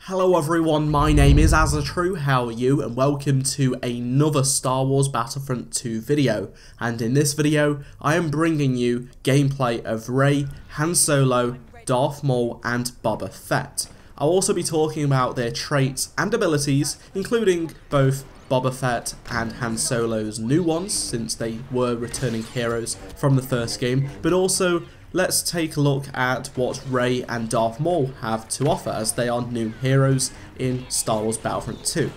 Hello everyone, my name is AZZATRU, how are you, and welcome to another Star Wars Battlefront 2 video. And in this video, I am bringing you gameplay of Rey, Han Solo, Darth Maul and Boba Fett. I'll also be talking about their traits and abilities, including both Boba Fett and Han Solo's new ones, since they were returning heroes from the first game, but also let's take a look at what Rey and Darth Maul have to offer, as they are new heroes in Star Wars Battlefront 2.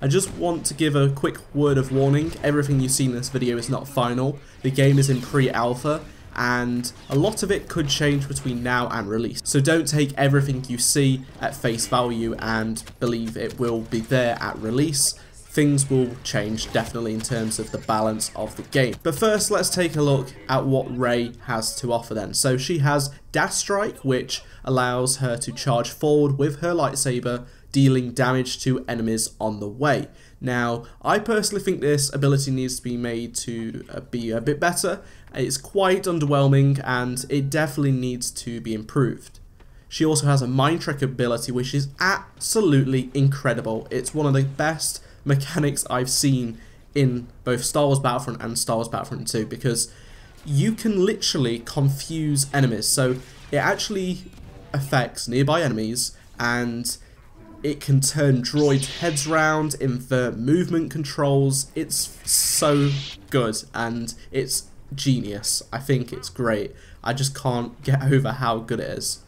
I just want to give a quick word of warning: everything you see in this video is not final. The game is in pre-alpha, and a lot of it could change between now and release. So don't take everything you see at face value and believe it will be there at release. Things will change definitely in terms of the balance of the game. But first, let's take a look at what Rey has to offer then. So she has Dash Strike, which allows her to charge forward with her lightsaber, dealing damage to enemies on the way. Now, I personally think this ability needs to be made to be a bit better. It's quite underwhelming and it definitely needs to be improved. She also has a Mind Trick ability, which is absolutely incredible. It's one of the best mechanics I've seen in both Star Wars Battlefront and Star Wars Battlefront 2, because you can literally confuse enemies. So it actually affects nearby enemies and it can turn droids' heads round, invert movement controls. It's so good and it's genius. I think it's great. I just can't get over how good it is.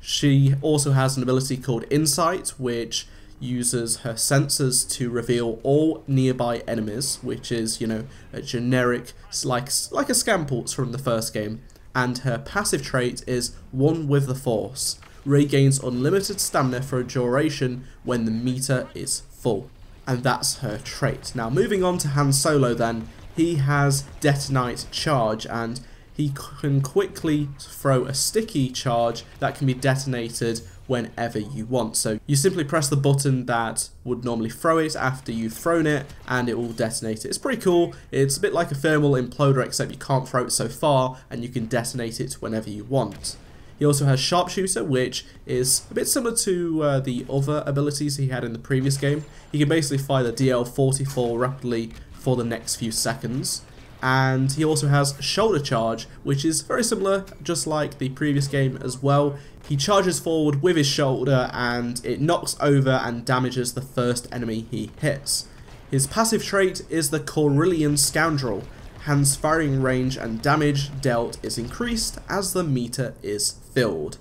She also has an ability called Insight, which uses her sensors to reveal all nearby enemies, which is, you know, a generic, like a scan pulse from the first game. And her passive trait is One with the Force. Rey gains unlimited stamina for a duration when the meter is full, and that's her trait. Now moving on to Han Solo then, he has Detonite Charge, and he can quickly throw a sticky charge that can be detonated whenever you want. So you simply press the button that would normally throw it after you've thrown it and it will detonate it. It's pretty cool. It's a bit like a thermal imploder, except you can't throw it so far and you can detonate it whenever you want. He also has Sharpshooter, which is a bit similar to the other abilities he had in the previous game. He can basically fire the DL-44 rapidly for the next few seconds. And he also has Shoulder Charge, which is very similar, just like the previous game as well. He charges forward with his shoulder and it knocks over and damages the first enemy he hits. His passive trait is the Corellian Scoundrel. Han's firing range and damage dealt is increased as the meter is filled.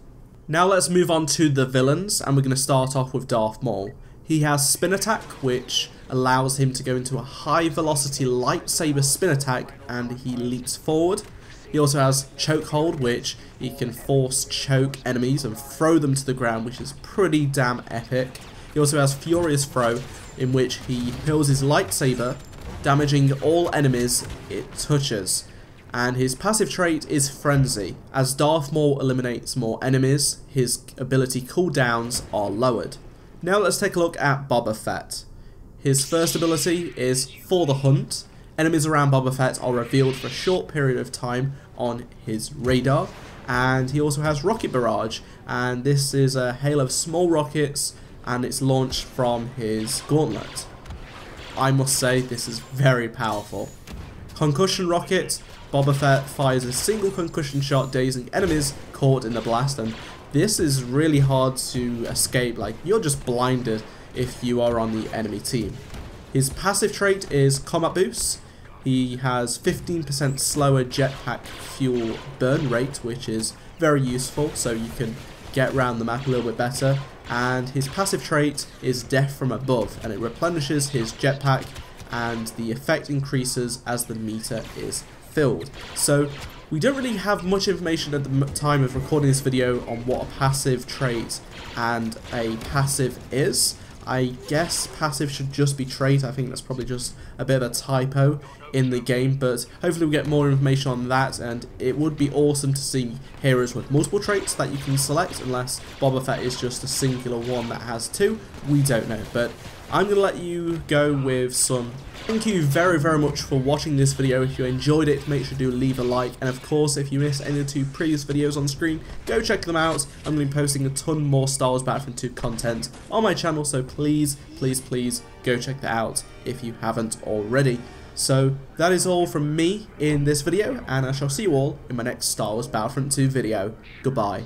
Now let's move on to the villains, and we're going to start off with Darth Maul. He has Spin Attack, which allows him to go into a high velocity lightsaber spin attack and he leaps forward. He also has Chokehold, which he can force choke enemies and throw them to the ground, which is pretty damn epic. He also has Furious Throw, in which he hurls his lightsaber, damaging all enemies it touches. And his passive trait is Frenzy. As Darth Maul eliminates more enemies, his ability cooldowns are lowered. Now let's take a look at Boba Fett. His first ability is For the Hunt. Enemies around Boba Fett are revealed for a short period of time on his radar. And he also has Rocket Barrage, and this is a hail of small rockets and it's launched from his gauntlet. I must say, this is very powerful. Concussion Rocket. Boba Fett fires a single concussion shot, dazing enemies caught in the blast, and this is really hard to escape. Like, you're just blinded if you are on the enemy team. His passive trait is Combat Boost. He has 15% slower jetpack fuel burn rate, which is very useful, so you can get around the map a little bit better. And his passive trait is Death from Above, and it replenishes his jetpack and the effect increases as the meter is filled. So we don't really have much information at the time of recording this video on what a passive trait and a passive is. I guess passive should just be trait. I think that's probably just a bit of a typo in the game, but hopefully we get more information on that, and it would be awesome to see heroes with multiple traits that you can select, unless Boba Fett is just a singular one that has two. We don't know, but I'm going to let you go with some thank you very, very much for watching this video. If you enjoyed it, make sure to leave a like. And of course, if you missed any of the 2 previous videos on screen, go check them out. I'm going to be posting a ton more Star Wars Battlefront 2 content on my channel, so please, please, please go check that out if you haven't already. So that is all from me in this video, and I shall see you all in my next Star Wars Battlefront 2 video. Goodbye.